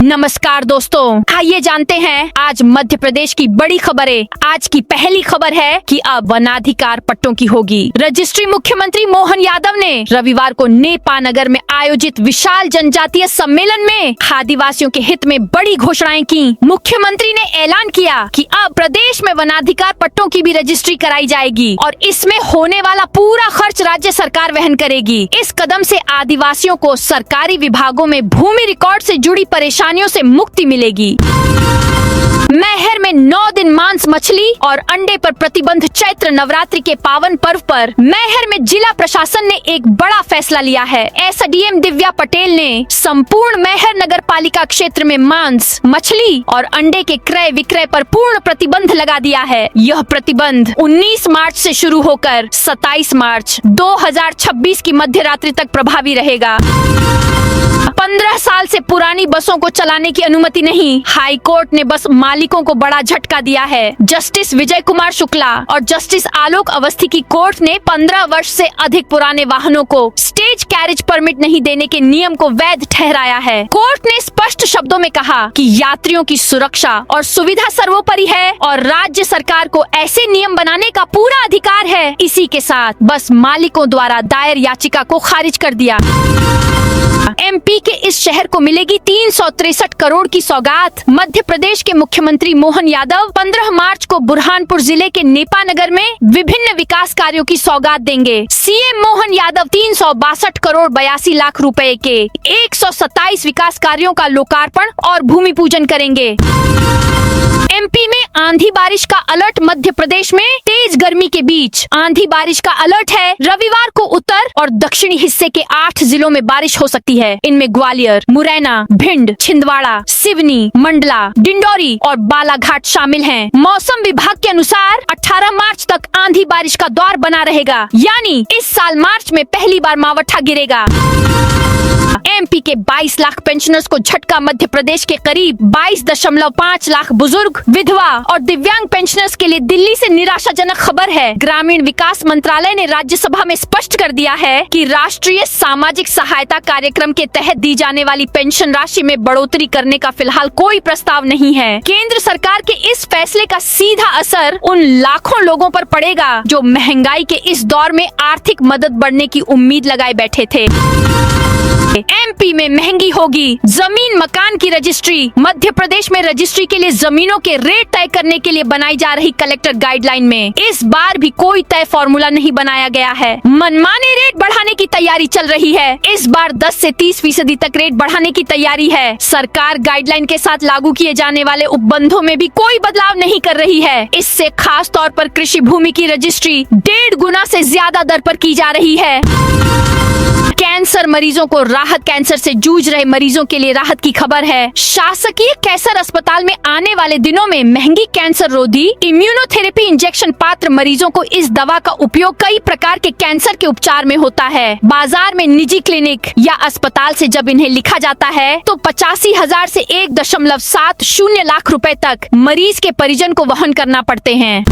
नमस्कार दोस्तों, आइए जानते हैं आज मध्य प्रदेश की बड़ी खबरें। आज की पहली खबर है कि अब वनाधिकार पट्टों की होगी रजिस्ट्री। मुख्यमंत्री मोहन यादव ने रविवार को नेपानगर में आयोजित विशाल जनजातीय सम्मेलन में आदिवासियों के हित में बड़ी घोषणाएं की। मुख्यमंत्री ने ऐलान किया कि अब प्रदेश में वनाधिकार पट्टों की भी रजिस्ट्री कराई जाएगी और इसमें होने वाला पूरा खर्च राज्य सरकार वहन करेगी। इस कदम से आदिवासियों को सरकारी विभागों में भूमि रिकॉर्ड से जुड़ी परेशानियों से मुक्ति मिलेगी। मैहर में 9 दिन मांस, मछली और अंडे पर प्रतिबंध। चैत्र नवरात्रि के पावन पर्व पर मैहर में जिला प्रशासन ने एक बड़ा फैसला लिया है। एसडीएम दिव्या पटेल ने संपूर्ण मैहर नगर पालिका क्षेत्र में मांस, मछली और अंडे के क्रय विक्रय पर पूर्ण प्रतिबंध लगा दिया है। यह प्रतिबंध 19 मार्च से शुरू होकर 27 मार्च 2026 की मध्य रात्रि तक प्रभावी रहेगा। 15 साल से पुरानी बसों को चलाने की अनुमति नहीं। हाई कोर्ट ने बस मालिकों को बड़ा झटका दिया है। जस्टिस विजय कुमार शुक्ला और जस्टिस आलोक अवस्थी की कोर्ट ने 15 वर्ष से अधिक पुराने वाहनों को स्टेज कैरेज परमिट नहीं देने के नियम को वैध ठहराया है। कोर्ट ने स्पष्ट शब्दों में कहा कि यात्रियों की सुरक्षा और सुविधा सर्वोपरि है और राज्य सरकार को ऐसे नियम बनाने का पूरा अधिकार है। इसी के साथ बस मालिकों द्वारा दायर याचिका को खारिज कर दिया। एमपी के इस शहर को मिलेगी 363 करोड़ की सौगात। मध्य प्रदेश के मुख्यमंत्री मोहन यादव 15 मार्च को बुरहानपुर जिले के नेपानगर में विभिन्न विकास कार्यों की सौगात देंगे। सीएम मोहन यादव 362 करोड़ 82 लाख रुपए के 127 विकास कार्यों का लोकार्पण और भूमि पूजन करेंगे। एमपी में आंधी बारिश का अलर्ट। मध्य प्रदेश में तेज गर्मी के बीच आंधी बारिश का अलर्ट है। रविवार को उत्तर और दक्षिणी हिस्से के 8 जिलों में बारिश हो सकती है। इनमें ग्वालियर, मुरैना, भिंड, छिंदवाड़ा, सिवनी, मंडला, डिंडोरी और बालाघाट शामिल हैं। मौसम विभाग के अनुसार 18 मार्च तक आंधी बारिश का दौर बना रहेगा, यानी इस साल मार्च में पहली बार मावठा गिरेगा। एमपी के 22 लाख पेंशनर्स को झटका। मध्य प्रदेश के करीब 22.5 लाख बुजुर्ग, विधवा और दिव्यांग पेंशनर्स के लिए दिल्ली से निराशाजनक खबर है। ग्रामीण विकास मंत्रालय ने राज्यसभा में स्पष्ट कर दिया है कि राष्ट्रीय सामाजिक सहायता कार्यक्रम के तहत दी जाने वाली पेंशन राशि में बढ़ोतरी करने का फिलहाल कोई प्रस्ताव नहीं है। केंद्र सरकार के इस फैसले का सीधा असर उन लाखों लोगों पर पड़ेगा जो महंगाई के इस दौर में आर्थिक मदद बढ़ने की उम्मीद लगाए बैठे थे। एमपी में महंगी होगी जमीन मकान की रजिस्ट्री। मध्य प्रदेश में रजिस्ट्री के लिए जमीनों के रेट तय करने के लिए बनाई जा रही कलेक्टर गाइडलाइन में इस बार भी कोई तय फॉर्मूला नहीं बनाया गया है। मनमाने रेट बढ़ाने की तैयारी चल रही है। इस बार 10 से 30% तक रेट बढ़ाने की तैयारी है। सरकार गाइडलाइन के साथ लागू किए जाने वाले उपबंधों में भी कोई बदलाव नहीं कर रही है। इससे खास तौर पर कृषि भूमि की रजिस्ट्री 1.5 गुना से ज्यादा दर पर की जा रही है। कैंसर मरीजों को राहत। कैंसर से जूझ रहे मरीजों के लिए राहत की खबर है। शासकीय कैंसर अस्पताल में आने वाले दिनों में महंगी कैंसर रोधी इम्यूनोथेरेपी इंजेक्शन पात्र मरीजों को इस दवा का उपयोग कई प्रकार के कैंसर के उपचार में होता है। बाजार में निजी क्लिनिक या अस्पताल से जब इन्हें लिखा जाता है तो 85,000 से 1.70 लाख रुपए तक मरीज के परिजन को वहन करना पड़ते हैं।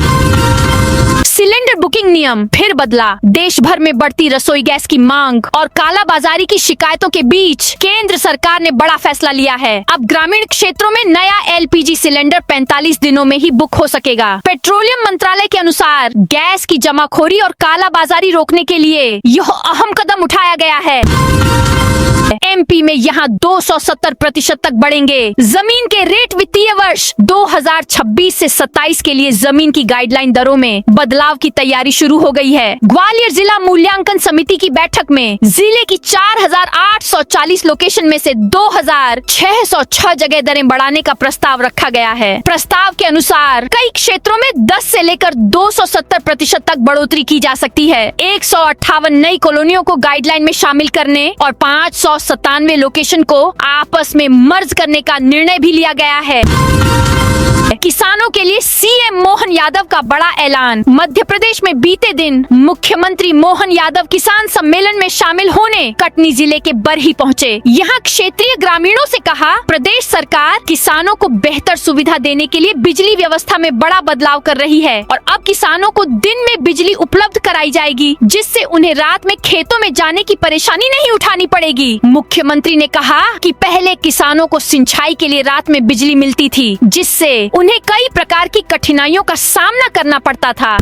सिलेंडर बुकिंग नियम फिर बदला। देश भर में बढ़ती रसोई गैस की मांग और कालाबाजारी की शिकायतों के बीच केंद्र सरकार ने बड़ा फैसला लिया है। अब ग्रामीण क्षेत्रों में नया एलपीजी सिलेंडर 45 दिनों में ही बुक हो सकेगा। पेट्रोलियम मंत्रालय के अनुसार गैस की जमाखोरी और कालाबाजारी रोकने के लिए यह अहम कदम उठाया गया है। एमपी में यहाँ 270% तक बढ़ेंगे जमीन के रेट। वित्तीय वर्ष 2026 से 27 के लिए जमीन की गाइडलाइन दरों में बदलाव की तैयारी शुरू हो गई है। ग्वालियर जिला मूल्यांकन समिति की बैठक में जिले की 4,840 लोकेशन में से 2,606 जगह दरें बढ़ाने का प्रस्ताव रखा गया है। प्रस्ताव के अनुसार कई क्षेत्रों में 10 से लेकर 270% तक बढ़ोतरी की जा सकती है। 158 नई कॉलोनियों को गाइडलाइन में शामिल करने और 597 लोकेशन को आपस में मर्ज करने का निर्णय भी लिया गया है। किसानों के लिए सीएम मोहन यादव का बड़ा ऐलान। मध्य प्रदेश में बीते दिन मुख्यमंत्री मोहन यादव किसान सम्मेलन में शामिल होने कटनी जिले के बरही पहुंचे। यहां क्षेत्रीय ग्रामीणों से कहा, प्रदेश सरकार किसानों को बेहतर सुविधा देने के लिए बिजली व्यवस्था में बड़ा बदलाव कर रही है और अब किसानों को दिन में बिजली उपलब्ध कराई जाएगी, जिससे उन्हें रात में खेतों में जाने की परेशानी नहीं उठानी पड़ेगी। मुख्यमंत्री ने कहा कि पहले किसानों को सिंचाई के लिए रात में बिजली मिलती थी, जिससे उन्हें कई प्रकार की कठिनाइयों का सामना करना पड़ता था।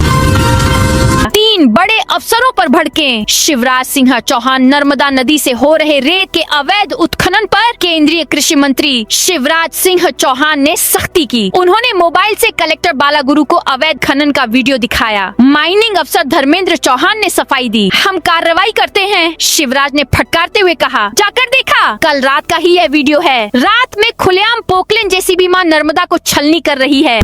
3 बड़े अफसरों पर भड़के शिवराज सिंह चौहान। नर्मदा नदी से हो रहे रेत के अवैध उत्खनन पर केंद्रीय कृषि मंत्री शिवराज सिंह चौहान ने सख्ती की। उन्होंने मोबाइल से कलेक्टर बालागुरु को अवैध खनन का वीडियो दिखाया। माइनिंग अफसर धर्मेंद्र चौहान ने सफाई दी। हम कार्रवाई करते हैं, शिवराज ने फटकारते हुए कहा। जाकर देखा, कल रात का ही यह वीडियो है। रात में खुलेआम पोकलेन जेसीबी मां नर्मदा को छलनी कर रही है।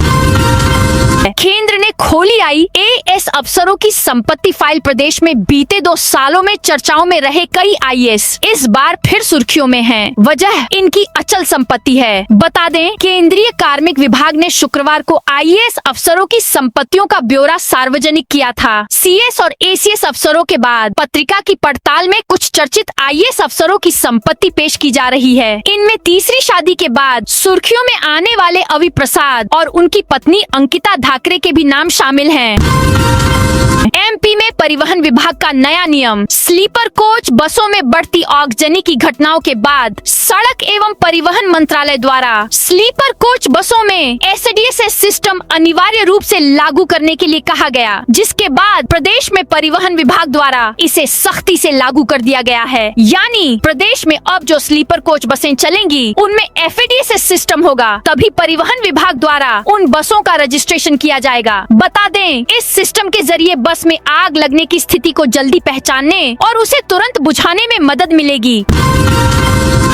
केंद्र ने खोली IAS अफसरों की संपत्ति फाइल। प्रदेश में बीते 2 सालों में चर्चाओं में रहे कई IAS इस बार फिर सुर्खियों में हैं। वजह इनकी अचल संपत्ति है। बता दें, केंद्रीय कार्मिक विभाग ने शुक्रवार को IAS अफसरों की संपत्तियों का ब्यौरा सार्वजनिक किया था। CS और ACS अफसरों के बाद पत्रिका की पड़ताल में कुछ चर्चित IAS अफसरों की संपत्ति पेश की जा रही है। इनमें तीसरी शादी के बाद सुर्खियों में आने वाले अवि प्रसाद और उनकी पत्नी अंकिता ठाकरे के भी नाम शामिल हैं। MP में परिवहन विभाग का नया नियम। स्लीपर कोच बसों में बढ़ती आगजनी की घटनाओं के बाद सड़क एवं परिवहन मंत्रालय द्वारा स्लीपर कोच बसों में SDSS सिस्टम अनिवार्य रूप से लागू करने के लिए कहा गया, जिसके बाद प्रदेश में परिवहन विभाग द्वारा इसे सख्ती से लागू कर दिया गया है। यानी प्रदेश में अब जो स्लीपर कोच बसें चलेंगी उनमें FDSS सिस्टम होगा, तभी परिवहन विभाग द्वारा उन बसों का रजिस्ट्रेशन किया जाएगा। बता दें, इस सिस्टम के जरिए बस में आग लगने की स्थिति को जल्दी पहचानने और उसे तुरंत बुझाने में मदद मिलेगी।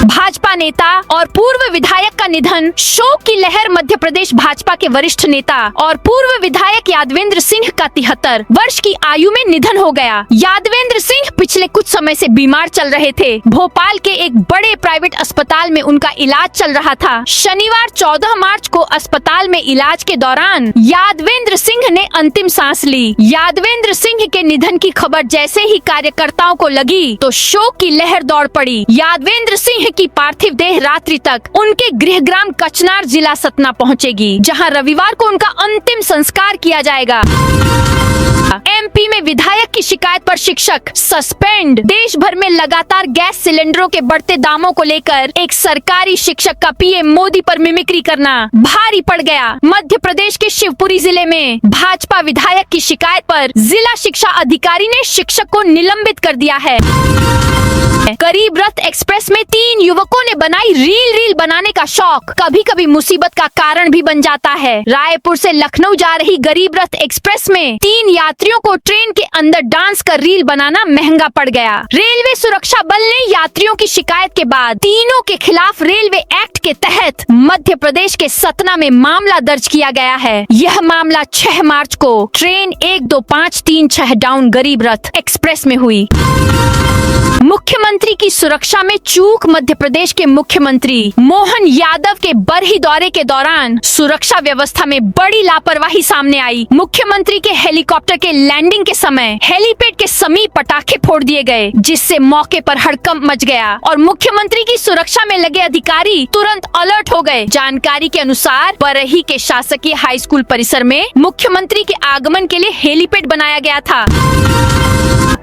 भाजपा नेता और पूर्व विधायक का निधन, शोक की लहर। मध्य प्रदेश भाजपा के वरिष्ठ नेता और पूर्व विधायक यादवेंद्र सिंह का 73 वर्ष की आयु में निधन हो गया। यादवेंद्र सिंह पिछले कुछ समय से बीमार चल रहे थे। भोपाल के एक बड़े प्राइवेट अस्पताल में उनका इलाज चल रहा था। शनिवार 14 मार्च को अस्पताल में इलाज के दौरान यादवेंद्र सिंह ने अंतिम सांस ली। यादवेंद्र सिंह के निधन की खबर जैसे ही कार्यकर्ताओं को लगी तो शोक की लहर दौड़ पड़ी। यादवेंद्र सिंह की पार्थिव देह रात्रि तक उनके गृहग्राम कचनार जिला सतना पहुंचेगी, जहां रविवार को उनका अंतिम संस्कार किया जाएगा। MP में विधायक की शिकायत पर शिक्षक सस्पेंड। देश भर में लगातार गैस सिलेंडरों के बढ़ते दामों को लेकर एक सरकारी शिक्षक का PM मोदी पर मिमिक्री करना भारी पड़ गया। मध्य प्रदेश के शिवपुरी जिले में भाजपा विधायक की शिकायत पर जिला शिक्षा अधिकारी ने शिक्षक को निलंबित कर दिया है। गरीब रथ एक्सप्रेस में 3 युवकों ने बनाई रील बनाने का शौक कभी कभी मुसीबत का कारण भी बन जाता है। रायपुर से लखनऊ जा रही गरीब रथ एक्सप्रेस में 3 यात्रियों को ट्रेन के अंदर डांस कर रील बनाना महंगा पड़ गया। रेलवे सुरक्षा बल ने यात्रियों की शिकायत के बाद तीनों के खिलाफ रेलवे एक्ट के तहत मध्य प्रदेश के सतना में मामला दर्ज किया गया है। यह मामला 6 मार्च को ट्रेन 12536 डाउन गरीब रथ एक्सप्रेस में हुई। मुख्यमंत्री की सुरक्षा में चूक। मध्य प्रदेश के मुख्यमंत्री मोहन यादव के बरही दौरे के दौरान सुरक्षा व्यवस्था में बड़ी लापरवाही सामने आई। मुख्यमंत्री के हेलीकॉप्टर के लैंडिंग के समय हेलीपैड के समीप पटाखे फोड़ दिए गए, जिससे मौके पर हड़कंप मच गया और मुख्यमंत्री की सुरक्षा में लगे अधिकारी तुरंत अलर्ट हो गए। जानकारी के अनुसार बरही के शासकीय हाई स्कूल परिसर में मुख्यमंत्री के आगमन के लिए हेलीपैड बनाया गया था।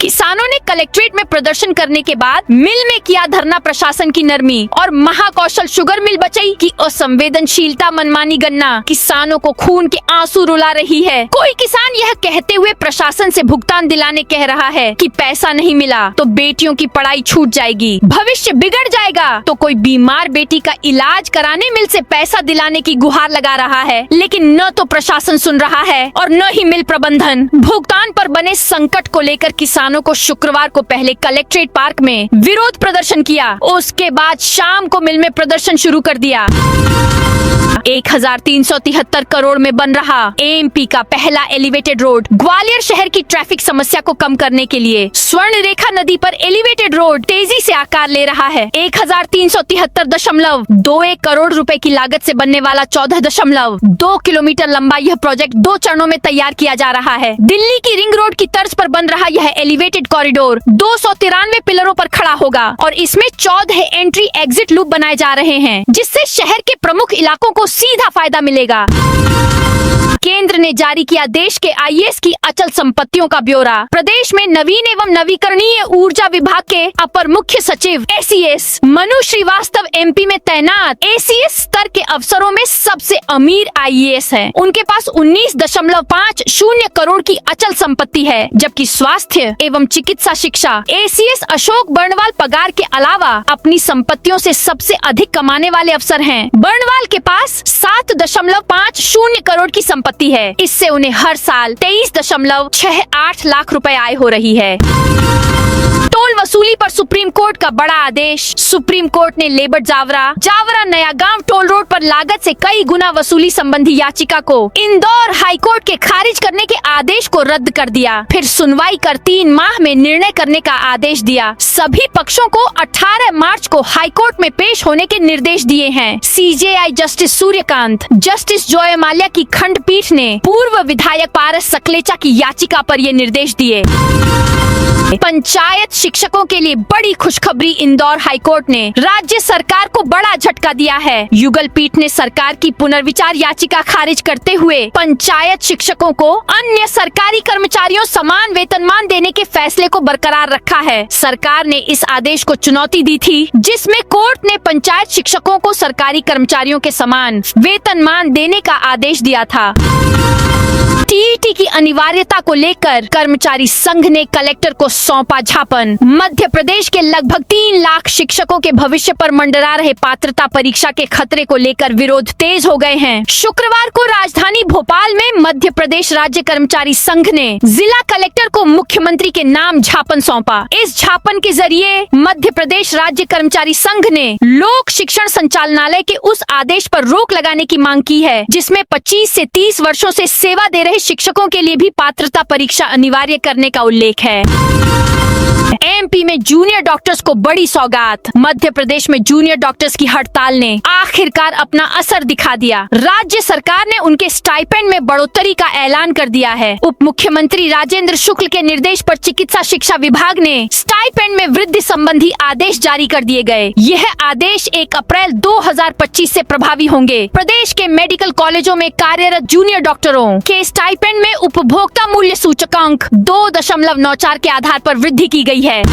किसानों ने कलेक्ट्रेट में प्रदर्शन करने के बाद मिल में किया धरना। प्रशासन की नरमी और महाकौशल शुगर मिल बचाई की असंवेदनशीलता, मनमानी गन्ना किसानों को खून के आंसू रुला रही है। कोई किसान यह कहते हुए प्रशासन से भुगतान दिलाने कह रहा है कि पैसा नहीं मिला तो बेटियों की पढ़ाई छूट जाएगी, भविष्य बिगड़ जाएगा। तो कोई बीमार बेटी का इलाज कराने मिल से पैसा दिलाने की गुहार लगा रहा है, लेकिन न तो प्रशासन सुन रहा है और न ही मिल प्रबंधन। भुगतान पर बने संकट को लेकर किसानों को शुक्रवार को पहले कलेक्ट्रेट पार्क में विरोध प्रदर्शन किया, उसके बाद शाम को मिल में प्रदर्शन शुरू कर दिया। 1373 करोड़ में बन रहा एमपी का पहला एलिवेटेड रोड ग्वालियर शहर की ट्रैफिक समस्या को कम करने के लिए स्वर्ण रेखा नदी पर एलिवेटेड रोड तेजी से आकार ले रहा है। 1373.21 करोड़ रुपए की लागत से बनने वाला 14.2 किलोमीटर लंबा यह प्रोजेक्ट 2 चरणों में तैयार किया जा रहा है। दिल्ली की रिंग रोड की तर्ज पर बन रहा यह एलिवेटेड कॉरिडोर 293 पिलरों पर खड़ा होगा और इसमें 14 एंट्री एग्जिट लूप बनाए जा रहे हैं, जिससे शहर के प्रमुख इलाकों को सीधा फायदा मिलेगा। केंद्र ने जारी किया देश के आईएएस की अचल संपत्तियों का ब्यौरा। प्रदेश में नवीन एवं नवीकरणीय ऊर्जा विभाग के अपर मुख्य सचिव एसीएस मनु श्रीवास्तव एमपी में तैनात एसीएस स्तर के अफसरों में सबसे अमीर आईएएस हैं। उनके पास 19.50 करोड़ की अचल संपत्ति है, जबकि स्वास्थ्य एवं चिकित्सा शिक्षा एसीएस अशोक बर्णवाल पगार के अलावा अपनी संपत्तियों से सबसे अधिक कमाने वाले अफसर हैं। बर्णवाल के पास 7.50 करोड़ की संपत्ति है। इससे उन्हें हर साल 23.68 लाख रुपए आय हो रही है। टोल वसूली पर सुप्रीम कोर्ट का बड़ा आदेश। सुप्रीम कोर्ट ने लेबर जावरा नया गांव टोल रोड पर लागत से कई गुना वसूली संबंधी याचिका को इंदौर हाई कोर्ट के खारिज करने के आदेश को रद्द कर दिया। फिर सुनवाई कर 3 माह में निर्णय करने का आदेश दिया। सभी पक्षों को 18 मार्च को हाई कोर्ट में पेश होने के निर्देश दिए हैं। CJI justice Suryakant, justice Joy Mallya की खंडपीठ ने पूर्व विधायक पारस सकलेचा की याचिका पर ये निर्देश दिए। पंचायत शिक्षकों के लिए बड़ी खुशखबरी। इंदौर हाईकोर्ट ने राज्य सरकार को बड़ा झटका दिया है। युगल पीठ ने सरकार की पुनर्विचार याचिका खारिज करते हुए पंचायत शिक्षकों को अन्य सरकारी कर्मचारियों समान वेतनमान देने के फैसले को बरकरार रखा है। सरकार ने इस आदेश को चुनौती दी थी, जिसमें कोर्ट ने पंचायत शिक्षकों को सरकारी कर्मचारियों के समान वेतनमान देने का आदेश दिया था। टीईटी की अनिवार्यता को लेकर कर्मचारी संघ ने कलेक्टर को सौंपा ज्ञापन। मध्य प्रदेश के लगभग 3 लाख शिक्षकों के भविष्य पर मंडरा रहे पात्रता परीक्षा के खतरे को लेकर विरोध तेज हो गए हैं। शुक्रवार को राजधानी भोपाल में मध्य प्रदेश राज्य कर्मचारी संघ ने जिला कलेक्टर को मुख्यमंत्री के नाम ज्ञापन सौंपा। इस ज्ञापन के जरिए मध्य प्रदेश राज्य कर्मचारी संघ ने लोक शिक्षण संचालनालय के उस आदेश पर रोक लगाने की मांग की है, जिसमें 25 से 30 वर्षों से सेवा दे रहे शिक्षकों के लिए भी पात्रता परीक्षा अनिवार्य करने का उल्लेख है। एमपी में जूनियर डॉक्टर्स को बड़ी सौगात। मध्य प्रदेश में जूनियर डॉक्टर्स की हड़ताल ने आखिरकार अपना असर दिखा दिया। राज्य सरकार ने उनके स्टाइपेंड में बढ़ोतरी का ऐलान कर दिया है। उप मुख्यमंत्री राजेंद्र शुक्ल के निर्देश पर चिकित्सा शिक्षा विभाग ने स्टाइपेंड में वृद्धि संबंधी आदेश जारी कर दिए गए। यह आदेश 1 अप्रैल 2025 से प्रभावी होंगे। प्रदेश के मेडिकल कॉलेजों में कार्यरत जूनियर डॉक्टरों के स्टाइपेंड में उपभोक्ता मूल्य सूचकांक 2.94 के आधार पर वृद्धि की गई है।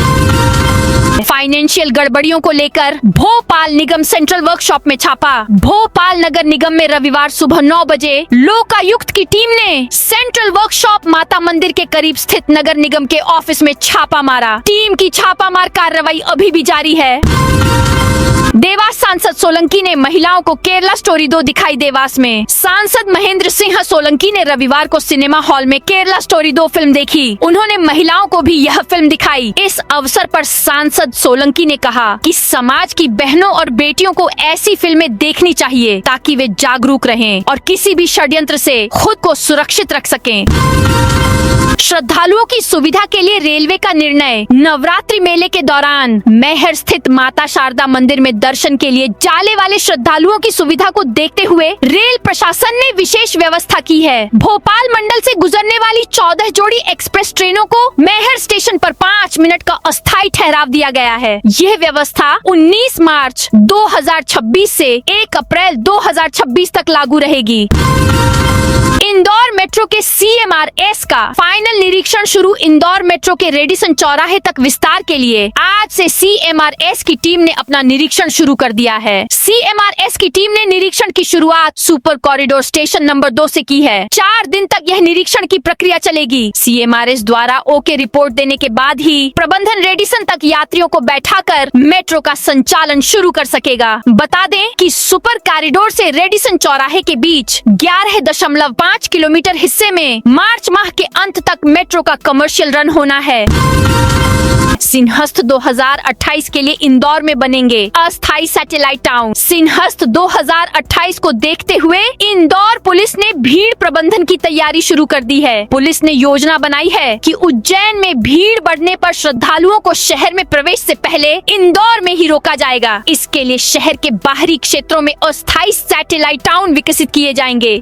फाइनेंशियल गड़बड़ियों को लेकर भोपाल निगम सेंट्रल वर्कशॉप में छापा। भोपाल नगर निगम में रविवार सुबह 9 बजे लोकायुक्त की टीम ने सेंट्रल वर्कशॉप माता मंदिर के करीब स्थित नगर निगम के ऑफिस में छापा मारा। टीम की छापामार कार्रवाई अभी भी जारी है। देवास सांसद सोलंकी ने महिलाओं को केरला स्टोरी 2 दिखाई। देवास में सांसद महेंद्र सिंह सोलंकी ने रविवार को सिनेमा हॉल में केरला स्टोरी 2 फिल्म देखी। उन्होंने महिलाओं को भी यह फिल्म दिखाई। इस अवसर पर सांसद सोलंकी ने कहा कि समाज की बहनों और बेटियों को ऐसी फिल्में देखनी चाहिए ताकि वे जागरूक रहें और किसी भी षड्यंत्र से खुद को सुरक्षित रख सकें। श्रद्धालुओं की सुविधा के लिए रेलवे का निर्णय। नवरात्रि मेले के दौरान मैहर स्थित माता शारदा मंदिर में दर्शन के लिए जाने वाले श्रद्धालुओं की सुविधा को देखते हुए रेल प्रशासन ने विशेष व्यवस्था की है। भोपाल मंडल से गुजरने वाली 14 जोड़ी एक्सप्रेस ट्रेनों को मैहर स्टेशन पर 5 मिनट का अस्थायी ठहराव दिया गया है। यह व्यवस्था 19 मार्च 2026 से 1 अप्रैल 2026 तक लागू रहेगी। इंदौर मेट्रो के सीएमआरएस का फाइनल निरीक्षण शुरू। इंदौर मेट्रो के रेडिसन चौराहे तक विस्तार के लिए आज से सीएमआरएस की टीम ने अपना निरीक्षण शुरू कर दिया है। सीएमआरएस की टीम ने निरीक्षण की शुरुआत सुपर कॉरिडोर स्टेशन नंबर 2 से की है। 4 दिन तक यह निरीक्षण की प्रक्रिया चलेगी। सीएमआरएस द्वारा ओके रिपोर्ट देने के बाद ही प्रबंधन रेडिसन तक यात्रियों को बैठाकर मेट्रो का संचालन शुरू कर सकेगा। बता दें कि सुपर कॉरिडोर से रेडिसन चौराहे के बीच 11.5 1.5 किलोमीटर हिस्से में मार्च माह के अंत तक मेट्रो का कमर्शियल रन होना है। सिंहस्थ 2028 के लिए इंदौर में बनेंगे अस्थायी सैटेलाइट टाउन। सिंहस्थ 2028 को देखते हुए इंदौर पुलिस ने भीड़ प्रबंधन की तैयारी शुरू कर दी है। पुलिस ने योजना बनाई है कि उज्जैन में भीड़ बढ़ने पर श्रद्धालुओं को शहर में प्रवेश से पहले इंदौर में ही रोका जाएगा। इसके लिए शहर के बाहरी क्षेत्रों में अस्थायी सैटेलाइट टाउन विकसित किए जाएंगे।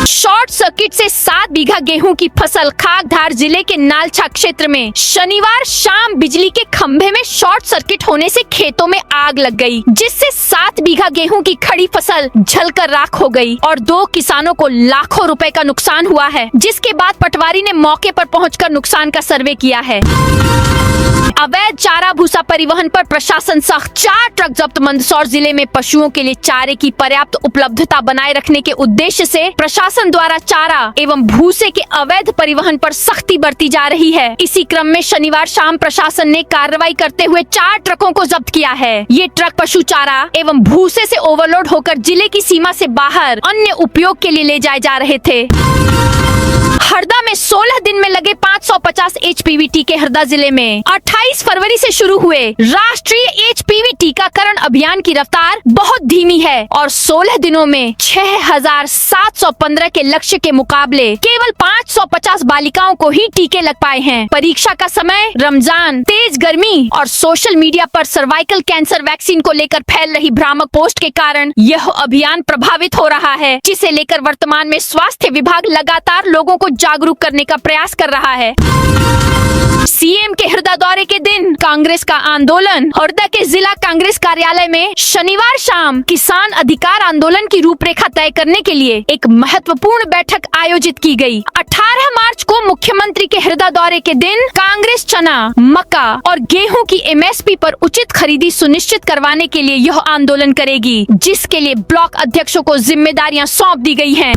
शॉर्ट सर्किट से 7 बीघा गेहूं की फसल खाकधार जिले के नालछा क्षेत्र में शनिवार शाम बिजली के खंभे में शॉर्ट सर्किट होने से खेतों में आग लग गई, जिससे 7 बीघा गेहूं की खड़ी फसल जलकर राख हो गई और 2 किसानों को लाखों रुपए का नुकसान हुआ है। जिसके बाद पटवारी ने मौके पर पहुंचकर नुकसान का सर्वे किया है। अवैध चारा भूसा परिवहन पर प्रशासन सख्त। 4 ट्रक जब्त। मंदसौर जिले में पशुओं के लिए चारे की पर्याप्त उपलब्धता बनाए रखने के उद्देश्य से प्रशासन द्वारा चारा एवं भूसे के अवैध परिवहन पर सख्ती बरती जा रही है। इसी क्रम में शनिवार शाम प्रशासन ने कार्रवाई करते हुए 4 ट्रकों को जब्त किया है। ये ट्रक पशु चारा एवं भूसे से ओवरलोड होकर जिले की सीमा से बाहर अन्य उपयोग के लिए ले जाए जा रहे थे। हरदा में 16 दिन में लगे 550 HPV टीके। हरदा जिले में 28 फरवरी से शुरू हुए राष्ट्रीय HPV टीकाकरण अभियान की रफ्तार बहुत धीमी है और 16 दिनों में 6,715 के लक्ष्य के मुकाबले केवल 550 बालिकाओं को ही टीके लग पाए हैं। परीक्षा का समय, रमजान, तेज गर्मी और सोशल मीडिया पर सर्वाइकल कैंसर वैक्सीन को लेकर फैल रही भ्रामक पोस्ट के कारण यह अभियान प्रभावित हो रहा है, जिसे लेकर वर्तमान में स्वास्थ्य विभाग लगातार लोगों को जागरूक करने का प्रयास कर रहा है। सीएम के हरदा दौरे के दिन कांग्रेस का आंदोलन। हरदा के जिला कांग्रेस कार्यालय में शनिवार शाम किसान अधिकार आंदोलन की रूपरेखा तय करने के लिए एक महत्वपूर्ण बैठक आयोजित की गई। 18 मार्च को मुख्यमंत्री के हरदा दौरे के दिन कांग्रेस चना, मक्का और गेहूं की MSP पर उचित खरीदी सुनिश्चित करवाने के लिए यह आंदोलन करेगी, जिसके लिए ब्लॉक अध्यक्षों को जिम्मेदारियां सौंप दी गई हैं।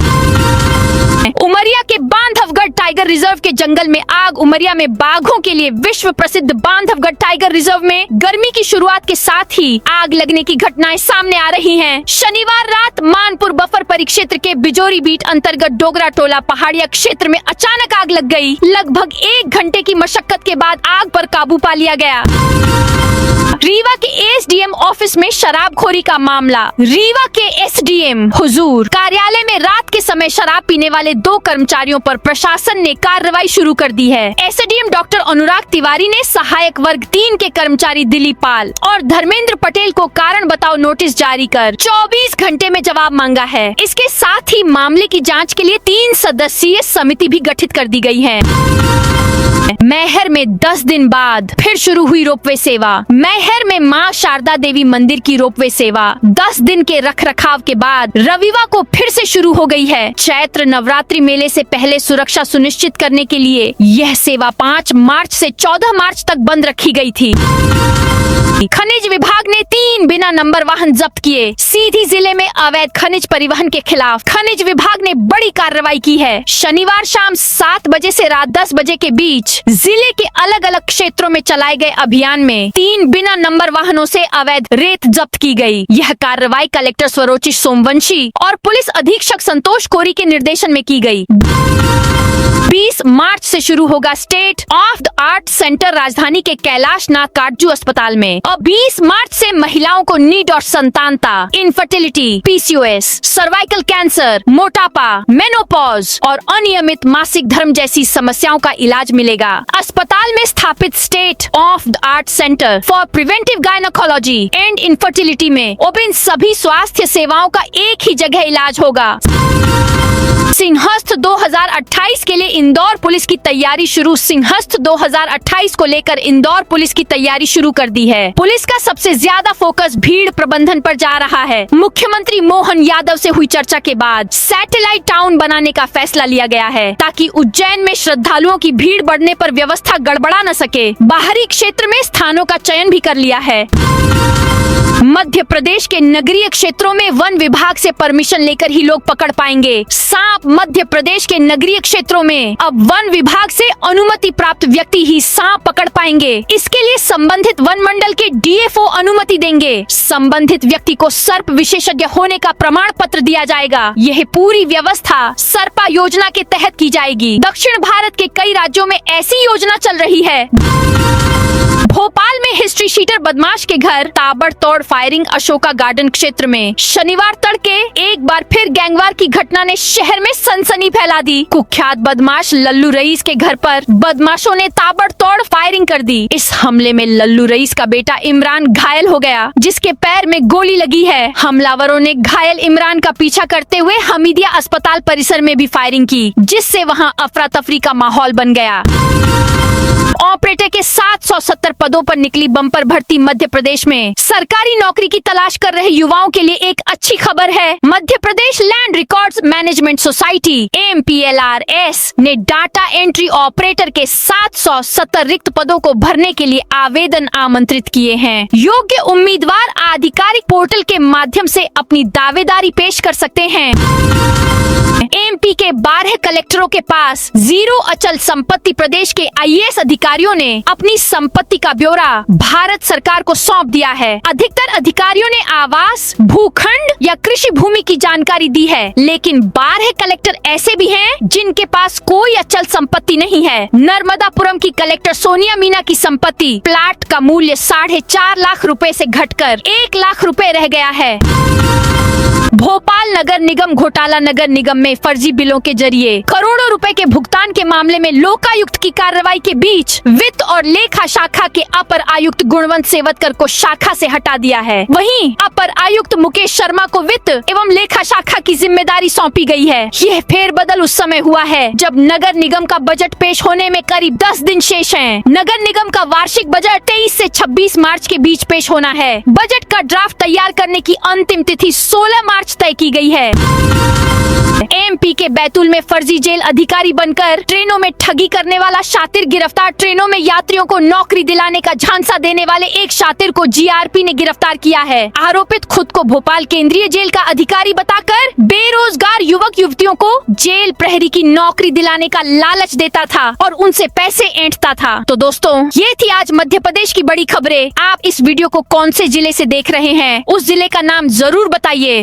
उमरिया के बांधवगढ़ टाइगर रिजर्व के जंगल में आग। उमरिया में बाघों के लिए विश्व प्रसिद्ध बांधवगढ़ टाइगर रिजर्व में गर्मी की शुरुआत के साथ ही आग लगने की घटनाएं सामने आ रही हैं। शनिवार रात मानपुर बफर परिक्षेत्र के बिजोरी बीट अंतर्गत डोगरा टोला पहाड़िया क्षेत्र में अचानक आग लग गई। लगभग 1 घंटे की मशक्कत के बाद आग पर काबू पा लिया गया। रीवा के SDM ऑफिस में शराबखोरी का मामला। रीवा के SDM हुजूर कार्यालय में रात के समय शराब पीने वाले 2 कर्मचारियों पर प्रशासन ने कार्रवाई शुरू कर दी है। SDM डॉक्टर अनुराग तिवारी ने सहायक वर्ग 3 के कर्मचारी दिलीप पाल और धर्मेंद्र पटेल को कारण बताओ नोटिस जारी कर 24 घंटे में जवाब मांगा है। इसके साथ ही मामले की जाँच के लिए 3 सदस्यीय समिति भी गठित कर दी गयी है। मैहर में 10 दिन बाद फिर शुरू हुई रोपवे सेवा। मैहर में मां शारदा देवी मंदिर की रोपवे सेवा 10 दिन के रखरखाव के बाद रविवार को फिर से शुरू हो गई है। चैत्र नवरात्रि मेले से पहले सुरक्षा सुनिश्चित करने के लिए यह सेवा 5 मार्च से 14 मार्च तक बंद रखी गई थी। खनिज विभाग ने 3 बिना नंबर वाहन जब्त किए। सीधी जिले में अवैध खनिज परिवहन के खिलाफ खनिज विभाग ने बड़ी कार्रवाई की है। शनिवार शाम 7 बजे से रात 10 बजे के बीच जिले के अलग अलग क्षेत्रों में चलाए गए अभियान में 3 बिना नंबर वाहनों से अवैध रेत जब्त की गई। यह कार्रवाई कलेक्टर स्वरोचिष सोमवंशी और पुलिस अधीक्षक संतोष कोरी के निर्देशन में की गई। 20 मार्च से शुरू होगा state of the art centre राजधानी के कैलाश नाथ काटजू अस्पताल में। और 20 मार्च से महिलाओं को नीड और संतानता, इनफर्टिलिटी, PCOS, सर्वाइकल कैंसर, मोटापा, मेनोपॉज और अनियमित मासिक धर्म जैसी समस्याओं का इलाज मिलेगा। अस्पताल में स्थापित state of the art centre for preventive gynaecology and infertility में ओपन सभी स्वास्थ्य सेवाओं का एक ही जगह इलाज होगा। सिंहस्थ 2028 के लिए इंदौर पुलिस की तैयारी शुरू। सिंहस्थ 2028 को लेकर इंदौर पुलिस की तैयारी शुरू कर दी है। पुलिस का सबसे ज्यादा फोकस भीड़ प्रबंधन पर जा रहा है। मुख्यमंत्री मोहन यादव से हुई चर्चा के बाद सैटेलाइट टाउन बनाने का फैसला लिया गया है, ताकि उज्जैन में श्रद्धालुओं की भीड़ बढ़ने पर व्यवस्था गड़बड़ा न सके। बाहरी क्षेत्र में स्थानों का चयन भी कर लिया है। मध्य प्रदेश के नगरीय क्षेत्रों में वन विभाग से परमिशन लेकर ही लोग पकड़ पाएंगे। सांप, मध्य प्रदेश के नगरीय क्षेत्रों में अब वन विभाग से अनुमति प्राप्त व्यक्ति ही सांप पकड़ पाएंगे। इसके लिए संबंधित वन मंडल के डीएफओ अनुमति देंगे। संबंधित व्यक्ति को सर्प विशेषज्ञ होने का प्रमाण पत्र दिया जाएगा। यह पूरी व्यवस्था सर्पा योजना के तहत की जाएगी। दक्षिण भारत के कई राज्यों में ऐसी योजना चल रही है। भोपाल में हिस्ट्री शीटर बदमाश के घर ताबड़तोड़ फायरिंग अशोका गार्डन क्षेत्र में शनिवार तड़के एक बार फिर गैंगवार की घटना ने शहर में सनसनी फैला दी। कुख्यात बदमाश लल्लू रईस के घर पर बदमाशों ने ताबड़तोड़ फायरिंग कर दी। इस हमले में लल्लू रईस का बेटा इमरान घायल हो गया, जिसके पैर में गोली लगी है। हमलावरों ने घायल इमरान का पीछा करते हुए हमीदिया अस्पताल परिसर में भी फायरिंग की, जिससे वहां अफरा तफरी का माहौल बन गया। ऑपरेटर के 770 पदों पर निकली बम्पर भर्ती मध्य प्रदेश में। सरकारी नौकरी की तलाश कर रहे युवाओं के लिए एक अच्छी खबर है। Madhya Pradesh land records management society MPLRS ने डाटा एंट्री ऑपरेटर के 770 रिक्त पदों को भरने के लिए आवेदन आमंत्रित किए हैं। योग्य उम्मीदवार आधिकारिक पोर्टल के माध्यम से अपनी दावेदारी पेश कर सकते हैं। MP के 12 कलेक्टरों के पास जीरो अचल संपत्ति प्रदेश के IAS अधिकारियों ने अपनी संपत्ति का ब्यौरा भारत सरकार को सौंप दिया है। अधिकतर अधिकारियों ने आवास, भूखंड या कृषि भूमि की जानकारी दी है, लेकिन 12 कलेक्टर ऐसे भी हैं जिनके पास कोई अचल संपत्ति नहीं है। नर्मदापुरम की कलेक्टर सोनिया मीना की संपत्ति प्लाट का मूल्य 4.5 लाख रुपए से घटकर 1 लाख रुपए रह गया है। भोपाल नगर निगम घोटाला। नगर निगम में फर्जी बिलों के जरिए करोड़ों रुपए के भुगतान के मामले में लोकायुक्त की कार्रवाई के बीच वित्त और लेखा शाखा के अपर आयुक्त गुणवंत सेवतकर को शाखा से हटा दिया है। वहीं अपर आयुक्त मुकेश शर्मा को वित्त एवं लेखा शाखा की जिम्मेदारी सौंपी गई है। यह फेरबदल उस समय हुआ है जब नगर निगम का बजट पेश होने में करीब 10 दिन शेष हैं। नगर निगम का वार्षिक बजट 23 से 26 मार्च के बीच पेश होना है। बजट का ड्राफ्ट तैयार करने की अंतिम तिथि 16 मार्च तय की गई है। MP के बैतूल में फर्जी जेल अधिकारी बनकर ट्रेनों में ठगी करने वाला शातिर गिरफ्तार। ट्रेनों में यात्रियों को नौकरी दिलाने का झांसा देने वाले एक शातिर को GRP ने गिरफ्तार किया है। आरोपित खुद को भोपाल केंद्रीय जेल का अधिकारी बताकर बेरोजगार युवक युवतियों को जेल प्रहरी की नौकरी दिलाने का लालच देता था और उनसे पैसे ऐंठता था। तो दोस्तों, ये थी आज मध्य प्रदेश की बड़ी खबरें। आप इस वीडियो को कौन से जिले से देख रहे हैं, उस जिले का नाम जरूर बताइए।